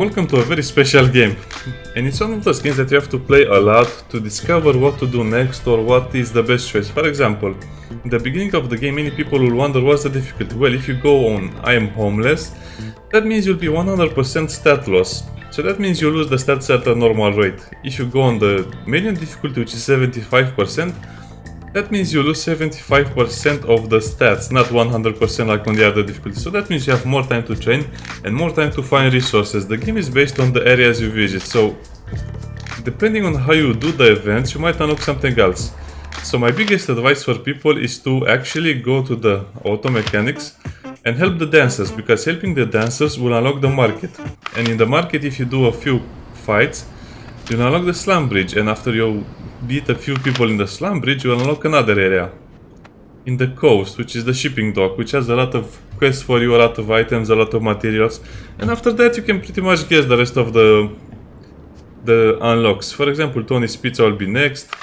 Welcome to a very special game, and it's one of those games that you have to play a lot to discover what to do next or what is the best choice. For example, in the beginning of the game many people will wonder what's the difficulty. Well, if you go on I am homeless, that means you'll be 100% stat loss. So that means you lose the stats at a normal rate. If you go on the medium difficulty, which is 75%, that means you lose 75% of the stats, not 100% like on the other difficulty. So that means you have more time to train and more time to find resources. The game is based on the areas you visit, so depending on how you do the events, you might unlock something else. So my biggest advice for people is to actually go to the auto mechanics and help the dancers, because helping the dancers will unlock the market. And in the market, if you do a few fights, you'll unlock the slum bridge, and after you beat a few people in the slum bridge, you unlock another area in the coast, which is the shipping dock, which has a lot of quests for you, a lot of items, a lot of materials, and after that you can pretty much guess the rest of the unlocks. For example, Tony's Pizza will be next,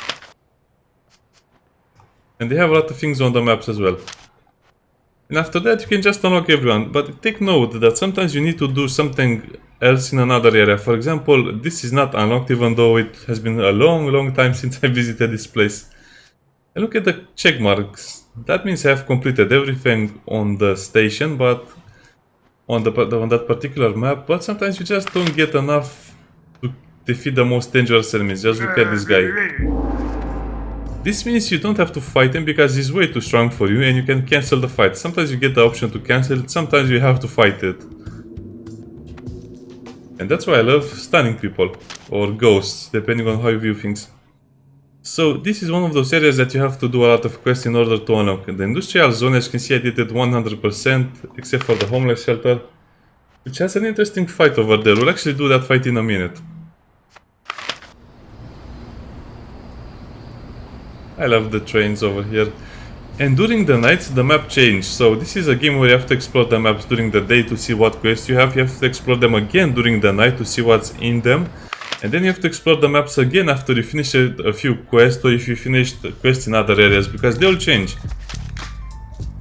and they have a lot of things on the maps as well. And after that you can just unlock everyone, but take note that sometimes you need to do something else in another area. For example, this is not unlocked even though it has been a long time since I visited this place. And look at the check marks. That means I have completed everything on the station, but on that particular map, but sometimes you just don't get enough to defeat the most dangerous enemies. Just look at this guy. This means you don't have to fight him because he's way too strong for you and you can cancel the fight. Sometimes you get the option to cancel it, sometimes you have to fight it. And that's why I love stunning people, or ghosts, depending on how you view things. So this is one of those areas that you have to do a lot of quests in order to unlock. The industrial zone, as you can see, I did it 100%, except for the homeless shelter, which has an interesting fight over there. We'll actually do that fight in a minute. I love the trains over here. And during the night, the map changed. So this is a game where you have to explore the maps during the day to see what quests you have. You have to explore them again during the night to see what's in them. And then you have to explore the maps again after you finish a few quests, or if you finish the quests in other areas, because they'll change.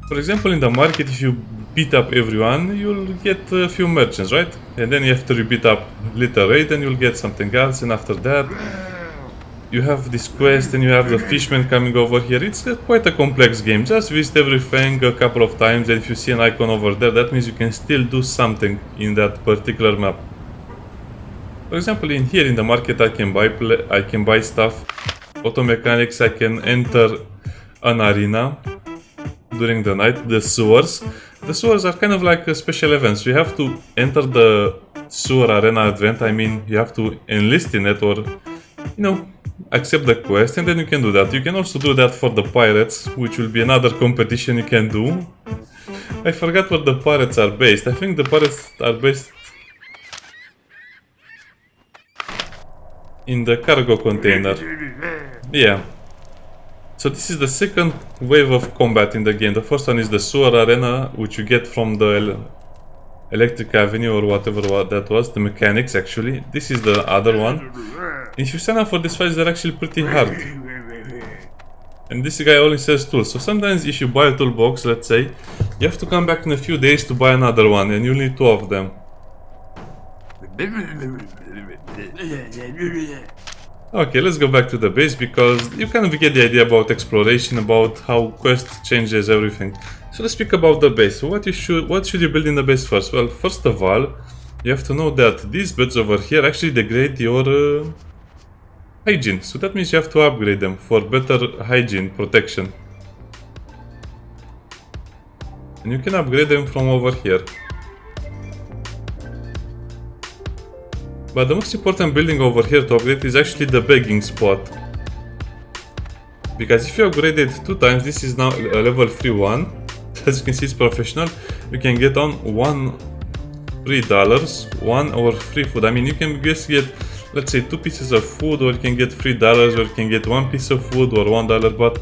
For example, in the market, if you beat up everyone, you'll get a few merchants, right? And then after you beat up Little Raid, then you'll get something else, and after that you have this quest and you have the fishmen coming over here. It's quite a complex game. Just visit everything a couple of times, and if you see an icon over there, that means you can still do something in that particular map. For example, in here in the market I can buy stuff. Auto mechanics, I can enter an arena during the night. The sewers are kind of like special events. You have to enter the sewer arena event. I mean, you have to enlist in it, or you know, accept the quest, and then you can do that. You can also do that for the pirates, which will be another competition you can do. I forgot where the pirates are based. I think the pirates are based in the cargo container. Yeah. So this is the second wave of combat in the game. The first one is the sewer arena, which you get from the Electric Avenue or whatever that was, the mechanics actually. This is the other one. If you sign up for these fights, they're actually pretty hard. And this guy only says tools, so sometimes if you buy a toolbox, let's say, you have to come back in a few days to buy another one, and you'll need two of them. Okay, let's go back to the base, because you kind of get the idea about exploration, about how quest changes everything. So let's speak about the base. So what should you build in the base first? Well, first of all, you have to know that these beds over here actually degrade your hygiene. So that means you have to upgrade them for better hygiene protection. And you can upgrade them from over here. But the most important building over here to upgrade is actually the begging spot. Because if you upgrade it 2 times, this is now a level 3 one. As you can see, it's professional. You can get on $3, 1 or free food. I mean, you can just get, let's say, 2 pieces of food, or you can get $3, or you can get 1 piece of food or $1, but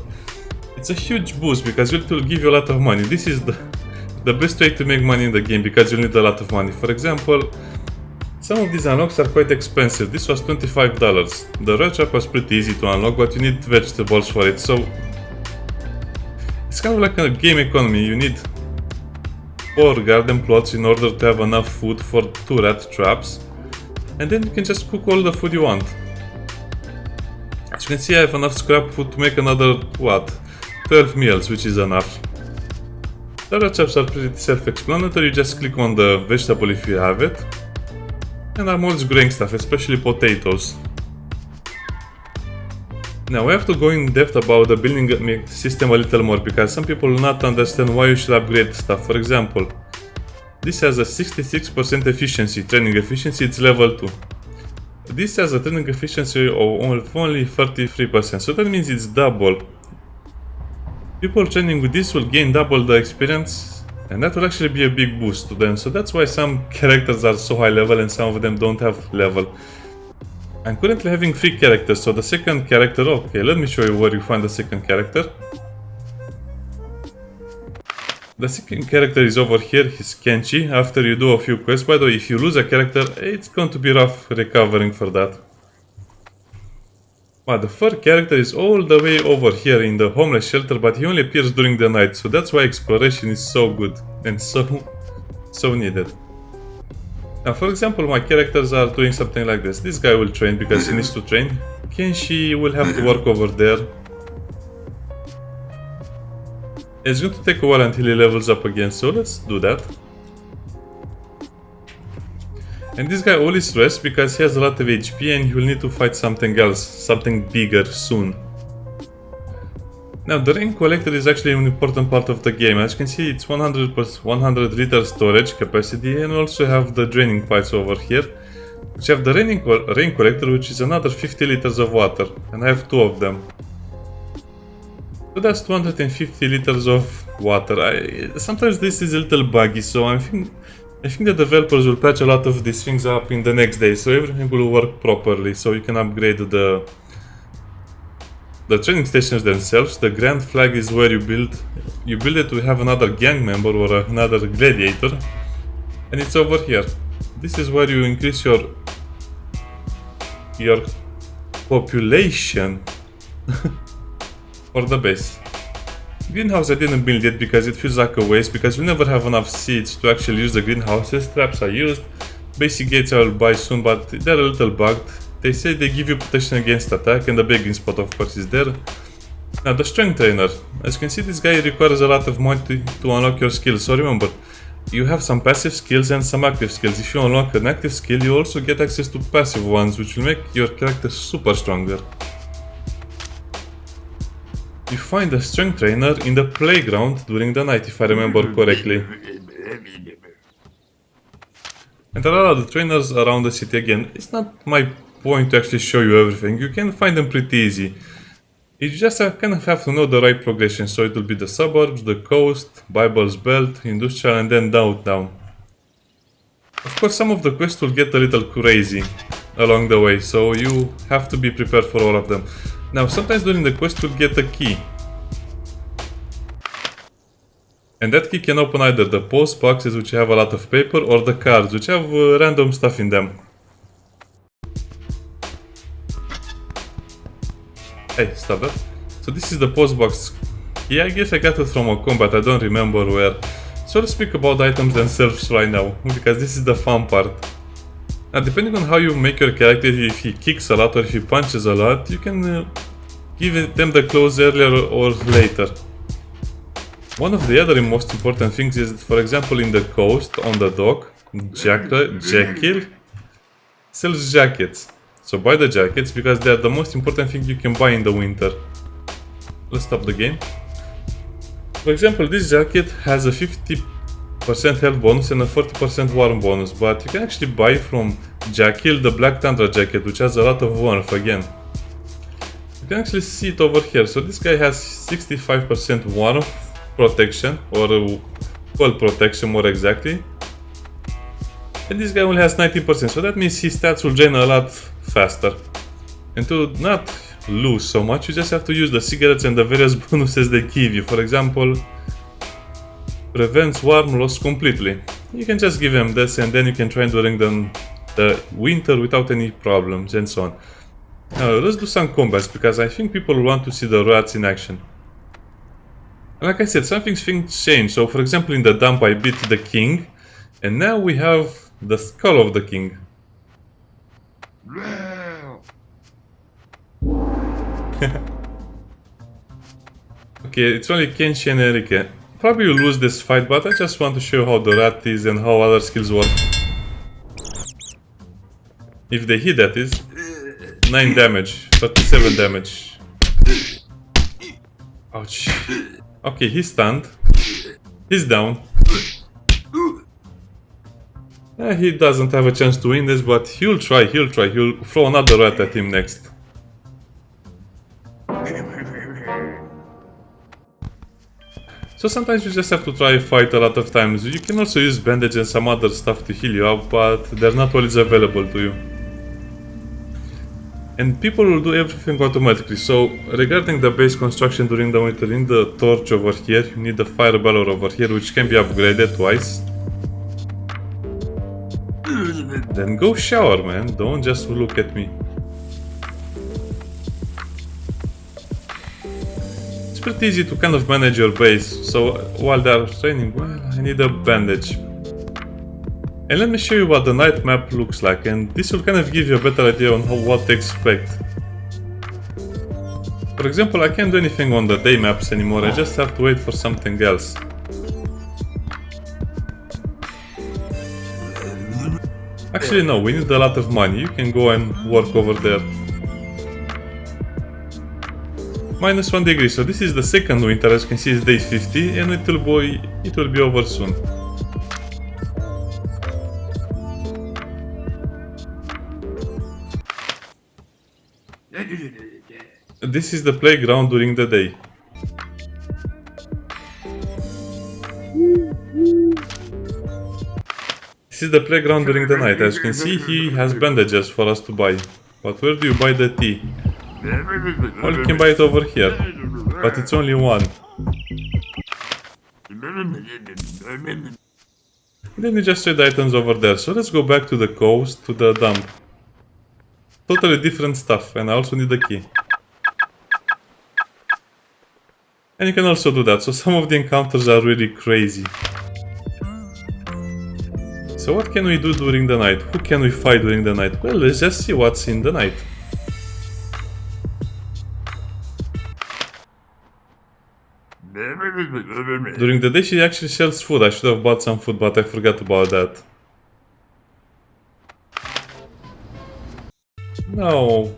it's a huge boost because it will give you a lot of money. This is the best way to make money in the game, because you'll need a lot of money. For example, some of these unlocks are quite expensive. This was $25. The red trap was pretty easy to unlock, but you need vegetables for it, so it's kind of like a game economy. You need 4 garden plots in order to have enough food for 2 rat traps. and then you can just cook all the food you want. As you can see, I have enough scrap food to make another, what, 12 meals, which is enough. The recipes are pretty self-explanatory, you just click on the vegetable if you have it. And I'm always growing stuff, especially potatoes. Now we have to go in depth about the building system a little more, because some people will not understand why you should upgrade stuff. For example, this has a 66% efficiency, training efficiency, it's level 2. This has a training efficiency of only 33%, so that means it's double. People training with this will gain double the experience, and that will actually be a big boost to them. So that's why some characters are so high level and some of them don't have level. I'm currently having 3 characters, so the second character, okay, let me show you where you find the second character. The second character is over here, he's Kenchi, after you do a few quests. By the way, if you lose a character, it's going to be rough recovering for that. But the third character is all the way over here in the homeless shelter, but he only appears during the night, so that's why exploration is so good and so needed. Now, for example, my characters are doing something like this. This guy will train because he needs to train. Kenshi will have to work over there. It's going to take a while until he levels up again, so let's do that. And this guy always rests because he has a lot of HP and he will need to fight something else, something bigger soon. Now the rain collector is actually an important part of the game. As you can see, it's 100 liter storage capacity, and also have the draining pipes over here, which have the rain collector, which is another 50 liters of water, and I have 2 of them. So that's 250 liters of water. Sometimes this is a little buggy, so I think the developers will patch a lot of these things up in the next day, so everything will work properly, so you can upgrade the training stations themselves. The grand flag is where you build it to have another gang member or another gladiator, and it's over here. This is where you increase your population for the base. Greenhouse I didn't build it because it feels like a waste, because we never have enough seeds to actually use the greenhouses. Traps are used. Basic gates I will buy soon, but they're a little bugged. They say they give you protection against attack, and the begging spot of course is there. Now the strength trainer. As you can see, this guy requires a lot of money to unlock your skills. So remember, you have some passive skills and some active skills. If you unlock an active skill, you also get access to passive ones, which will make your character super stronger. You find the strength trainer in the playground during the night, if I remember correctly. And there are other trainers around the city. Again, it's not my point to actually show you everything. You can find them pretty easy. You just kind of have to know the right progression. So it will be the suburbs, the coast, Bible's Belt, industrial, and then downtown. Of course, some of the quests will get a little crazy along the way, so you have to be prepared for all of them. Now, sometimes during the quest you'll get a key. And that key can open either the post boxes, which have a lot of paper, or the cards, which have random stuff in them. Hey, stop that. So this is the post box. Yeah, I guess I got it from a combat, I don't remember where. So let's speak about the items themselves right now, because this is the fun part. Now, depending on how you make your character, if he kicks a lot or if he punches a lot, you can give them the clothes earlier or later. One of the other most important things is, for example, in the coast, on the dock, Jekyll sells jackets. So buy the jackets, because they are the most important thing you can buy in the winter. Let's stop the game. For example, this jacket has a 50% health bonus and a 40% warm bonus, but you can actually buy from Jekyll the Black Tundra jacket, which has a lot of warmth again. You can actually see it over here. So this guy has 65% warmth protection, or cold protection more exactly. And this guy only has 19%, so that means his stats will drain a lot faster. And to not lose so much, you just have to use the cigarettes and the various bonuses they give you. For example, prevents warm loss completely. You can just give him this, and then you can train during the winter without any problems and so on. Now let's do some combats, because I think people want to see the rats in action. Like I said, some things change. So for example, in the dump I beat the king, and now we have the skull of the king. Okay, it's only Kenshi and Enrique. Probably you'll lose this fight, but I just want to show how the rat is and how other skills work. If they hit, that is. 9 damage, 37 damage. Ouch. Okay, he's stunned. He's down. He doesn't have a chance to win this, but he'll try. He'll throw another rat at him next. So sometimes you just have to try a fight a lot of times. You can also use bandage and some other stuff to heal you up, but they're not always available to you. And people will do everything automatically, so regarding the base construction during the winter, in the torch over here, you need the fire baller over here, which can be upgraded twice. Then go shower, man, don't just look at me. It's pretty easy to kind of manage your base, so while they're training, well, I need a bandage. And let me show you what the night map looks like, and this will kind of give you a better idea on what to expect. For example, I can't do anything on the day maps anymore, I just have to wait for something else. Actually no, we need a lot of money, you can go and work over there. -1 degree, so this is the second winter, as you can see it's day 50, and it will be over soon. This is the playground during the day. This is the playground during the night. As you can see, he has bandages for us to buy. But where do you buy the tea? Well, you can buy it over here. But it's only one. Then you just trade items over there. So let's go back to the coast, to the dump. Totally different stuff, and I also need the key. And you can also do that, so some of the encounters are really crazy. So what can we do during the night? Who can we fight during the night? Well, let's just see what's in the night. During the day she actually sells food. I should have bought some food, but I forgot about that. No,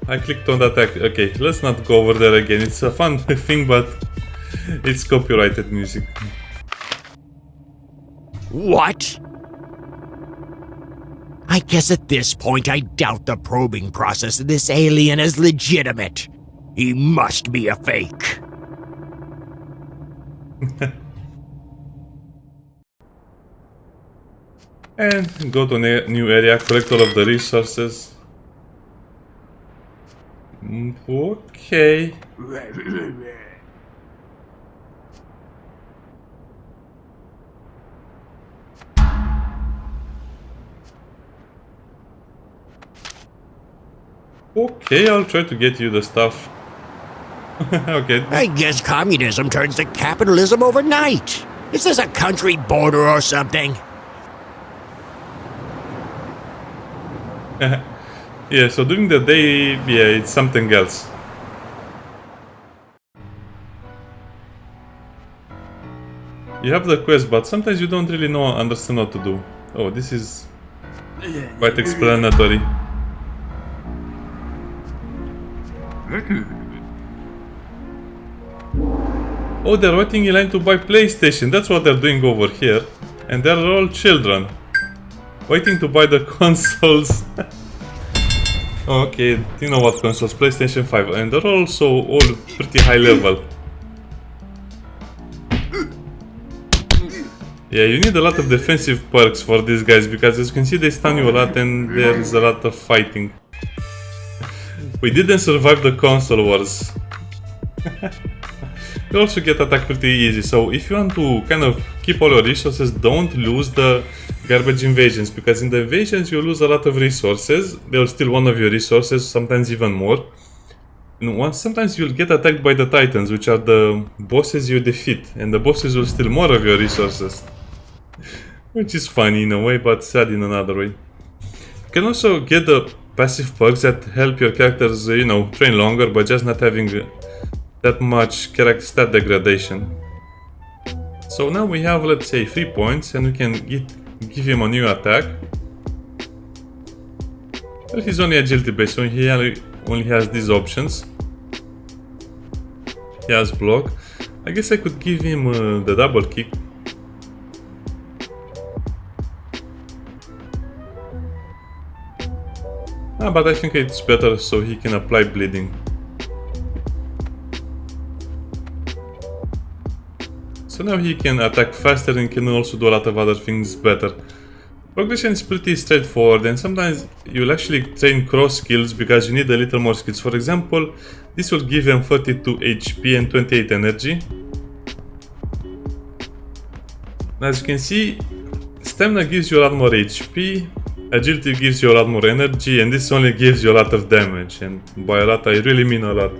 I clicked on that. Okay, let's not go over there again. It's a fun thing, but it's copyrighted music. What? I guess at this point I doubt the probing process of this alien is legitimate. He must be a fake. And go to a new area, collect all of the resources. Okay. Okay, I'll try to get you the stuff. Okay. I guess communism turns to capitalism overnight. Is this a country border or something? Yeah, so during the day, yeah, it's something else. You have the quest, but sometimes you don't really understand what to do. Oh, this is quite explanatory. Oh, they're waiting in line to buy PlayStation. That's what they're doing over here. And they're all children. Waiting to buy the consoles. Okay, you know what consoles? PlayStation 5. And they're also all pretty high level. Yeah, you need a lot of defensive perks for these guys, because as you can see they stun you a lot and there is a lot of fighting. We didn't survive the console wars. You also get attacked pretty easy, so if you want to kind of keep all your resources, don't lose the garbage invasions, because in the invasions you lose a lot of resources. They'll steal one of your resources, sometimes even more. And sometimes you'll get attacked by the titans, which are the bosses you defeat, and the bosses will steal more of your resources. Which is funny in a way, but sad in another way. You can also get the passive perks that help your characters, you know, train longer, but just not having that much character stat degradation. So now we have, let's say, 3 points, and we can give him a new attack. Well, he's only agility based, so he only has these options. He has block. I guess I could give him the double kick. But I think it's better so he can apply bleeding. So now he can attack faster and can also do a lot of other things better. Progression is pretty straightforward, and sometimes you'll actually train cross skills because you need a little more skills. For example, this will give him 32 HP and 28 energy. As you can see, stamina gives you a lot more HP, agility gives you a lot more energy, and this only gives you a lot of damage, and by a lot I really mean a lot.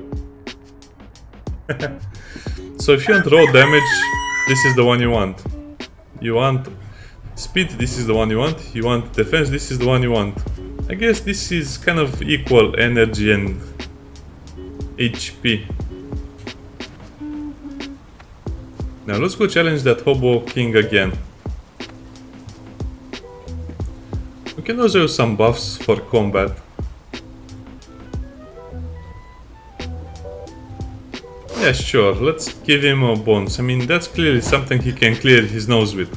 So if you want raw damage, this is the one you want. You want speed, this is the one you want. You want defense, this is the one you want. I guess this is kind of equal energy and HP. Now let's go challenge that Hobo King again. We can also use some buffs for combat. Yeah, sure, let's give him a bonus. I mean, that's clearly something he can clear his nose with.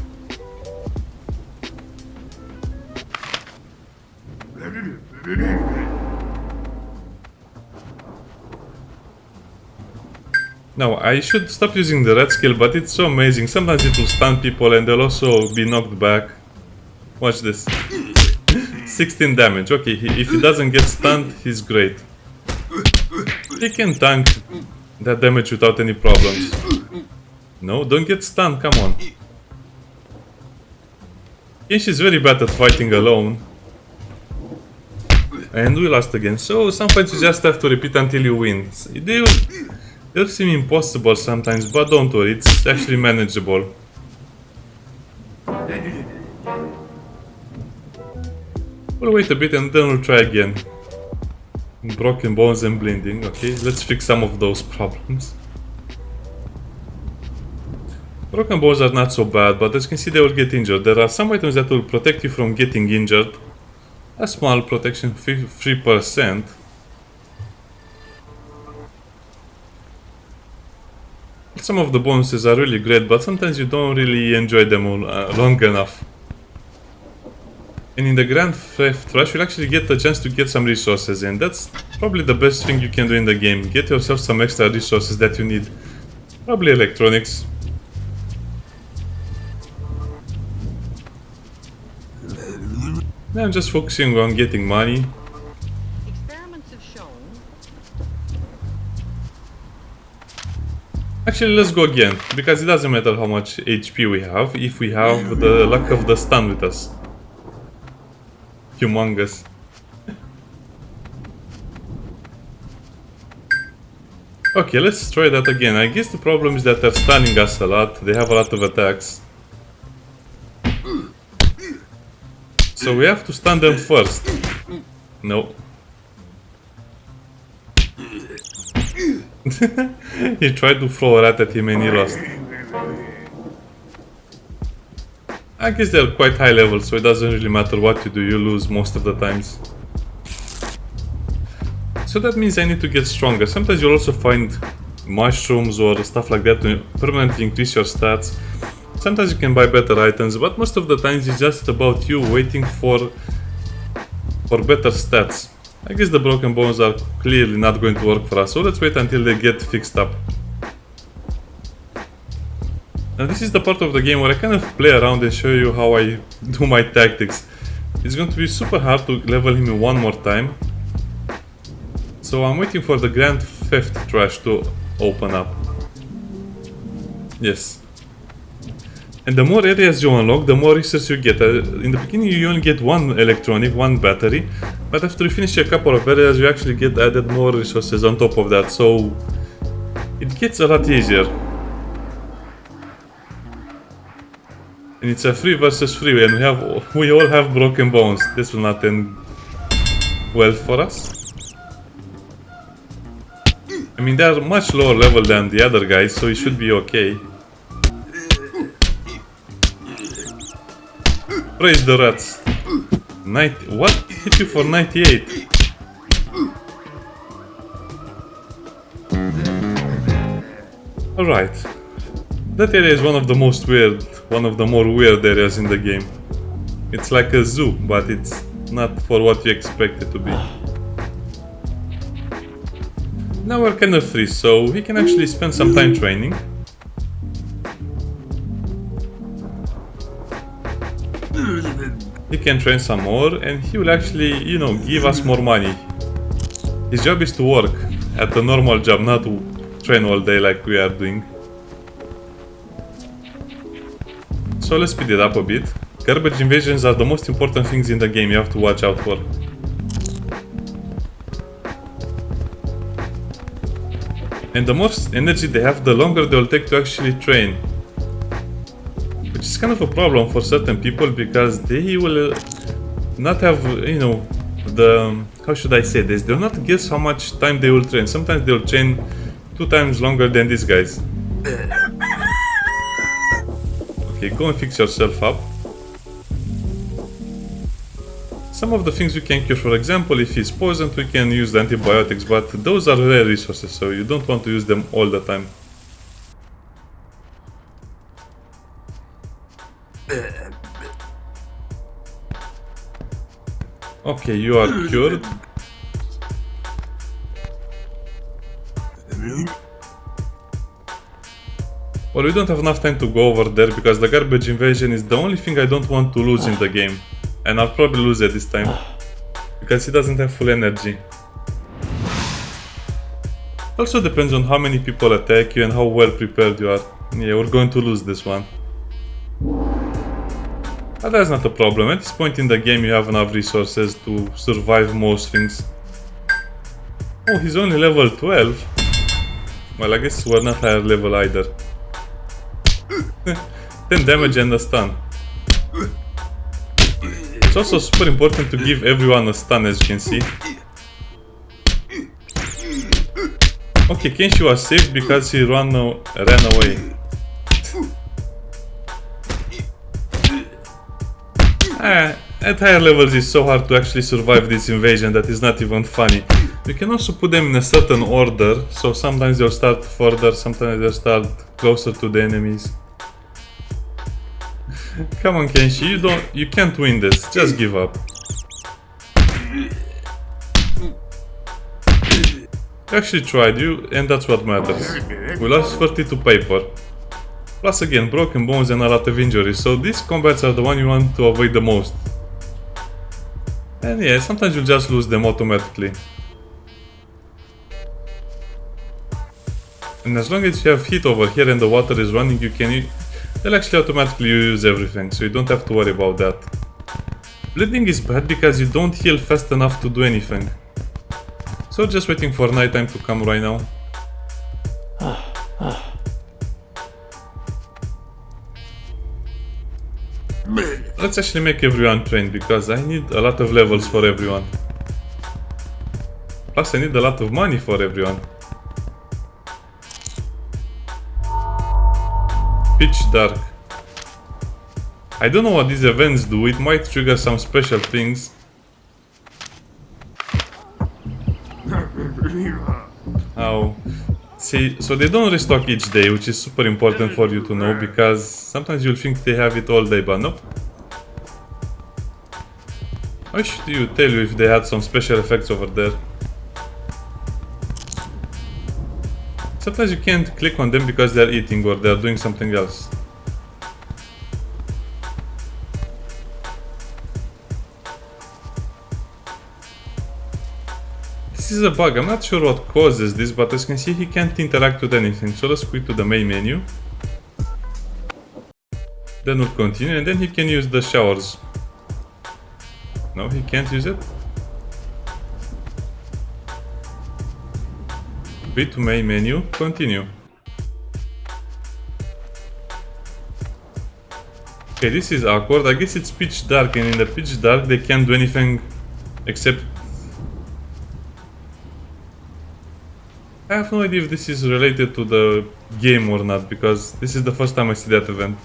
Now, I should stop using the red skill, but it's so amazing. Sometimes it will stun people and they'll also be knocked back. Watch this. 16 damage. Okay, if he doesn't get stunned, he's great. He can tank that damage without any problems. No, don't get stunned, come on. Kenshi is very bad at fighting alone. And we lost again. So some fights you just have to repeat until you win. They'll seem impossible sometimes, but don't worry, it's actually manageable. We'll wait a bit and then we'll try again. Broken bones and blinding. Okay, let's fix some of those problems. Broken bones are not so bad, but as you can see they will get injured. There are some items that will protect you from getting injured. A small protection, 3%. Some of the bonuses are really great, but sometimes you don't really enjoy them long enough. And in the Grand Theft Rush, you'll actually get a chance to get some resources, and that's probably the best thing you can do in the game. Get yourself some extra resources that you need. Probably electronics. Now I'm just focusing on getting money. Experiments have shown. Actually, let's go again, because it doesn't matter how much HP we have, if we have the luck of the stun with us. Humongous. Okay, let's try that again. I guess the problem is that they're stunning us a lot. They have a lot of attacks. So we have to stun them first. No. He tried to throw a rat at him and he lost. I guess they're quite high level, so it doesn't really matter what you do, you lose most of the times. So that means I need to get stronger. Sometimes you'll also find mushrooms or stuff like that to permanently increase your stats. Sometimes you can buy better items, but most of the times it's just about you waiting for better stats. I guess the broken bones are clearly not going to work for us, so let's wait until they get fixed up. Now this is the part of the game where I kind of play around and show you how I do my tactics. It's going to be super hard to level him one more time. So I'm waiting for the Grand Theft Rush to open up. Yes. And the more areas you unlock, the more resources you get. In the beginning you only get one electronic, one battery, but after you finish a couple of areas you actually get added more resources on top of that, so it gets a lot easier. And it's a 3 versus 3, and we all have broken bones. This will not end wealth for us. I mean, they are much lower level than the other guys, so it should be okay. Praise the rats. 90. What? Hit you for 98? Alright. That area is one of the most weird, one of the more weird areas in the game. It's like a zoo, but it's not for what you expect it to be. Now we're kind of free, so we can actually spend some time training. He can train some more, and he will actually, you know, give us more money. His job is to work at a normal job, not to train all day like we are doing. So let's speed it up a bit. Garbage invasions are the most important things in the game you have to watch out for. And the more energy they have, the longer they will take to actually train. Which is kind of a problem for certain people, because they will not have, you know, the... how should I say this? They will not guess how much time they will train. Sometimes they will train 2 times longer than these guys. Okay, go and fix yourself up. Some of the things we can cure, for example, if he's poisoned, we can use the antibiotics, but those are rare resources, so you don't want to use them all the time. Okay, you are cured. Well, we don't have enough time to go over there, because the garbage invasion is the only thing I don't want to lose in the game. And I'll probably lose it this time, because he doesn't have full energy. Also depends on how many people attack you and how well prepared you are. Yeah, we're going to lose this one. But that's not a problem. At this point in the game you have enough resources to survive most things. Oh, he's only level 12. Well, I guess we're not higher level either. 10 damage and a stun. It's also super important to give everyone a stun, as you can see. Okay, Kenshi was saved because he ran away. At higher levels it's so hard to actually survive this invasion that is not even funny. You can also put them in a certain order, so sometimes they'll start further, sometimes they'll start closer to the enemies. Come on, Kenshi, you can't win this, just give up. You actually tried, and that's what matters. We lost 32 paper. Plus again, broken bones and a lot of injuries, so these combats are the one you want to avoid the most. And yeah, sometimes you'll just lose them automatically. And as long as you have heat over here and the water is running, they'll actually automatically use everything, so you don't have to worry about that. Bleeding is bad because you don't heal fast enough to do anything. So just waiting for nighttime to come right now. Let's actually make everyone train, because I need a lot of levels for everyone. Plus I need a lot of money for everyone. Pitch dark. I don't know what these events do, it might trigger some special things. Oh. See, so they don't restock each day, which is super important for you to know, because sometimes you'll think they have it all day, but nope. Why should you tell you if they had some special effects over there? Sometimes you can't click on them because they're eating or they're doing something else. This is a bug, I'm not sure what causes this, but as you can see he can't interact with anything, so let's quit to the main menu. Then we'll continue, and then he can use the showers. No, he can't use it. B to main menu, continue. Okay, this is awkward. I guess it's pitch dark, and in the pitch dark they can't do anything except I have no idea if this is related to the game or not, because this is the first time I see that event.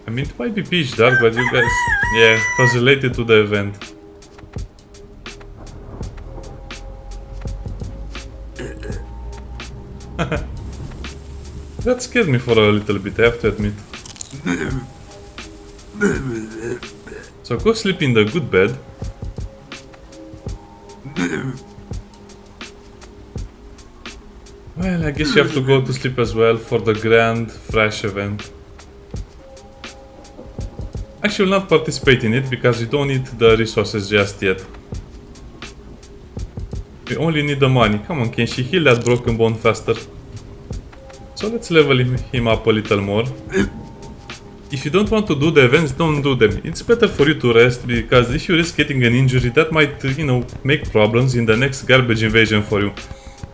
I mean, it might be pitch dark, but you guys... Yeah, it was related to the event. That scared me for a little bit, I have to admit. So go sleep in the good bed. Well, I guess you have to go to sleep as well for the grand Thrash event. Actually, will not participate in it because we don't need the resources just yet. We only need the money. Come on, can she heal that broken bone faster? So let's level him up a little more. If you don't want to do the events, don't do them. It's better for you to rest, because if you risk getting an injury, that might, you know, make problems in the next garbage invasion for you.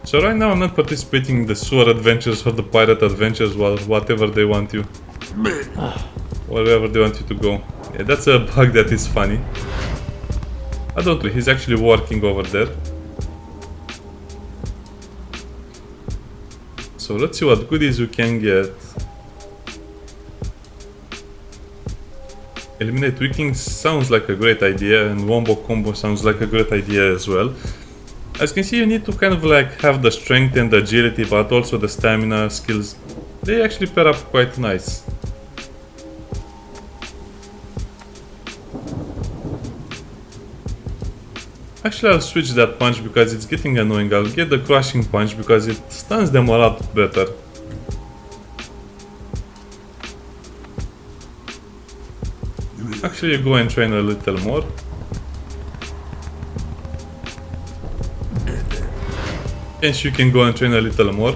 So right now I'm not participating in the sewer adventures or the pirate adventures, or whatever they want you. Wherever they want you to go. Yeah, that's a bug that is funny. I don't know, he's actually working over there. So let's see what goodies we can get. Eliminate weaklings sounds like a great idea, and wombo combo sounds like a great idea as well. As you can see, you need to kind of like have the strength and the agility, but also the stamina skills. They actually pair up quite nice. Actually, I'll switch that punch because it's getting annoying. I'll get the crushing punch because it stuns them a lot better. Actually, go and train a little more. Yes, you can go and train a little more.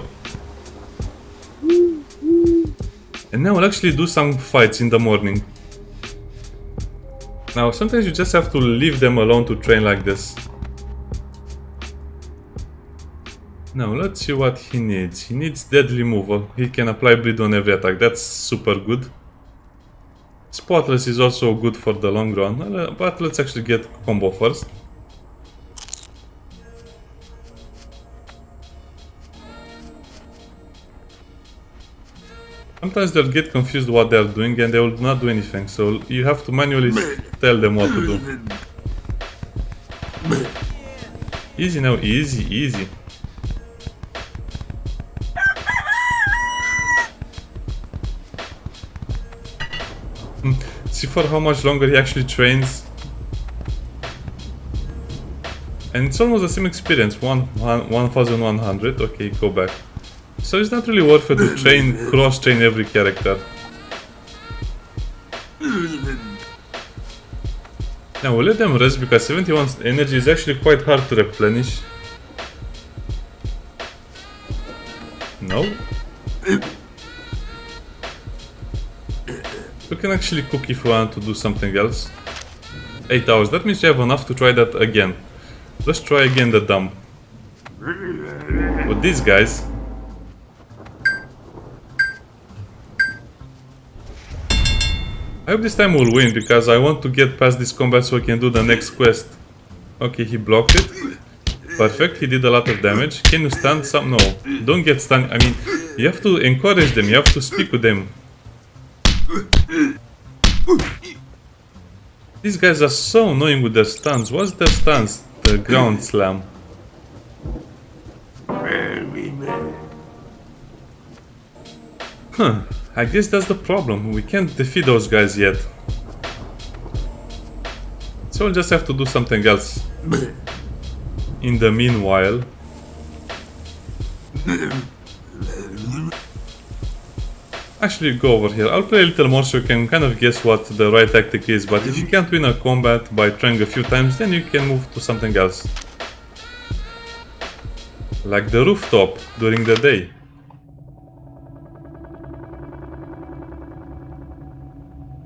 And now we'll actually do some fights in the morning. Now, sometimes you just have to leave them alone to train like this. Now, let's see what he needs. He needs deadly removal. He can apply bleed on every attack. That's super good. Spotless is also good for the long run, but let's actually get combo first. Sometimes they'll get confused what they're doing and they will not do anything, so you have to manually tell them what to do. Easy now, easy, easy. See for how much longer he actually trains. And it's almost the same experience, 1100, okay, go back. So it's not really worth it to train, cross-train every character. Now we'll let them rest because 71 energy is actually quite hard to replenish. No? We can actually cook if we want to do something else. 8 hours, that means we have enough to try that again. Let's try again the dump. With these guys. I hope this time we'll win, because I want to get past this combat so I can do the next quest. Okay, he blocked it. Perfect, he did a lot of damage. Can you stun some? No, don't get stunned. I mean, you have to encourage them, you have to speak with them. These guys are so annoying with their stuns. What's their stuns? The ground slam. Huh, I guess that's the problem. We can't defeat those guys yet. So we'll just have to do something else. In the meanwhile. Actually, go over here. I'll play a little more so you can kind of guess what the right tactic is, but if you can't win a combat by trying a few times, then you can move to something else. Like the rooftop during the day.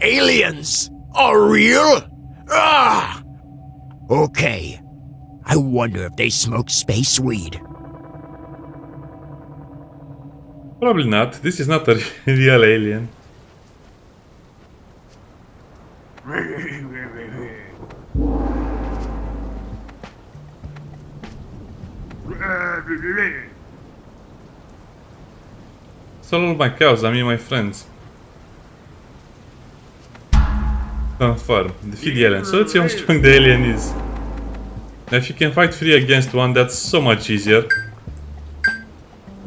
Aliens are real? Ah! Okay. I wonder if they smoke space weed. Probably not. This is not a real alien. It's all my cows, I mean my friends. Confirm. Defeat the alien. So let's see how strong the alien is. Now if you can fight 3 against 1, that's so much easier.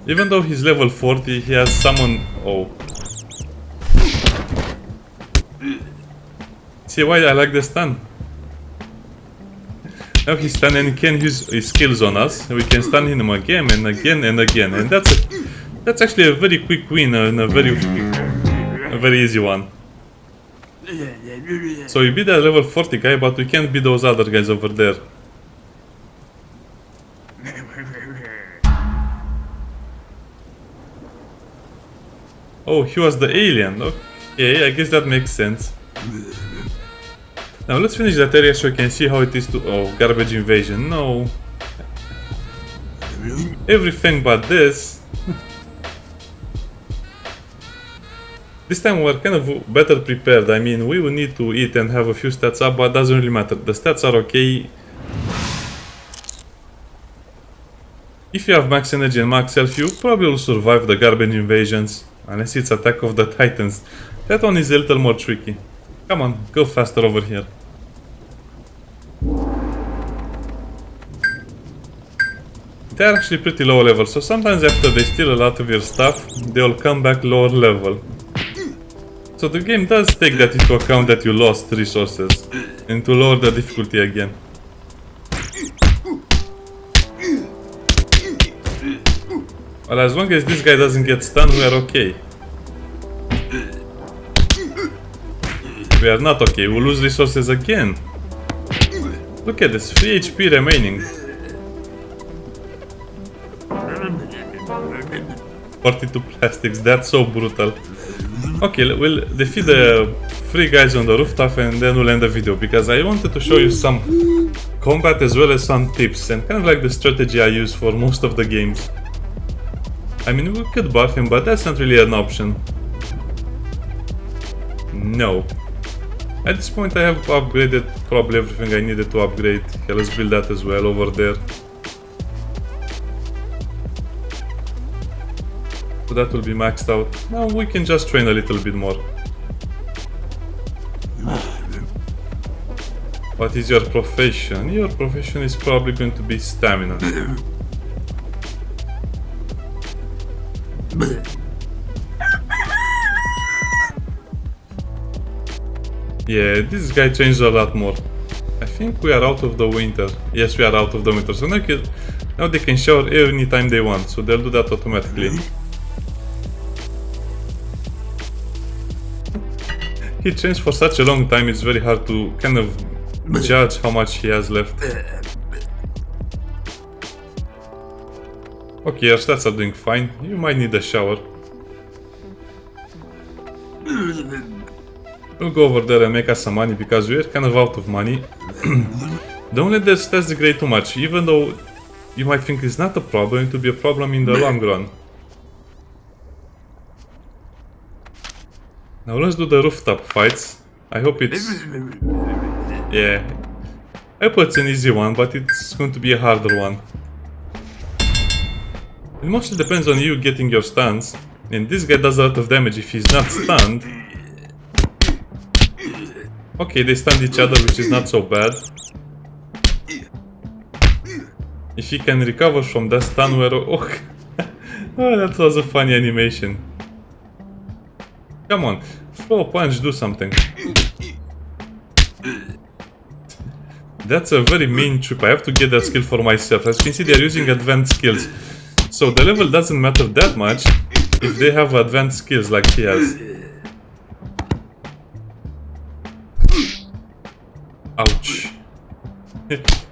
Even though he's level 40, he has summon... Oh. See why I like the stun? Now he's stunned and he can use his skills on us. We can stun him again and again and again. And that's actually a very quick win and a very easy one. So we beat that level 40 guy, but we can't beat those other guys over there. Oh, he was the alien. Okay, I guess that makes sense. Now let's finish that area so we can see how it is to... Oh, garbage invasion. No. Everything but this. This time we're kind of better prepared. I mean, we will need to eat and have a few stats up, but it doesn't really matter. The stats are okay. If you have max energy and max health, you probably will survive the garbage invasions. Unless it's Attack of the Titans. That one is a little more tricky. Come on, go faster over here. They're actually pretty low level, so sometimes after they steal a lot of your stuff, they'll come back lower level. So the game does take that into account that you lost resources, and to lower the difficulty again. Well, as long as this guy doesn't get stunned, we are okay. We are not okay, we'll lose resources again. Look at this, 3 HP remaining. 42 plastics, that's so brutal. Okay, we'll defeat the 3 guys on the rooftop and then we'll end the video, because I wanted to show you some combat as well as some tips and kind of like the strategy I use for most of the games. I mean, we could buff him, but that's not really an option. No. At this point I have upgraded probably everything I needed to upgrade. Okay, let's build that as well over there. So that will be maxed out. Now we can just train a little bit more. What is your profession? Your profession is probably going to be stamina. Yeah, this guy changed a lot more. I think we are out of the winter. Yes, we are out of the winter. So now they can shower anytime they want. So they'll do that automatically. He changed for such a long time, it's very hard to kind of judge how much he has left. Okay, your stats are doing fine. You might need a shower. We'll go over there and make us some money because we're kind of out of money. Don't let the stats degrade too much, even though you might think it's not a problem, it will be a problem in the long run. Now let's do the rooftop fights. I hope it's... Yeah. I hope it's an easy one, but it's going to be a harder one. It mostly depends on you getting your stuns. And this guy does a lot of damage if he's not stunned. Okay, they stunned each other, which is not so bad. If he can recover from that stun, we're... Oh, oh, that was a funny animation. Come on, throw a punch, do something. That's a very mean trip. I have to get that skill for myself. As you can see, they're using advanced skills. So the level doesn't matter that much if they have advanced skills like he has. Ouch.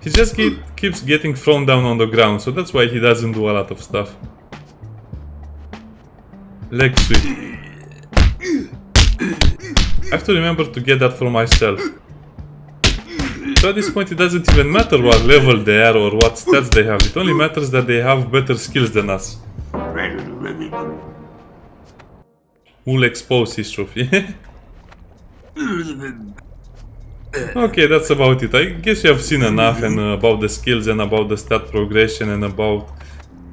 He just keeps getting thrown down on the ground, so that's why he doesn't do a lot of stuff. Leg sweep. I have to remember to get that for myself. So at this point it doesn't even matter what level they are or what stats they have. It only matters that they have better skills than us. We'll expose his trophy. Okay, that's about it. I guess you have seen enough and about the skills and about the stat progression and about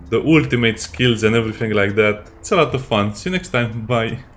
the ultimate skills and everything like that. It's a lot of fun. See you next time. Bye.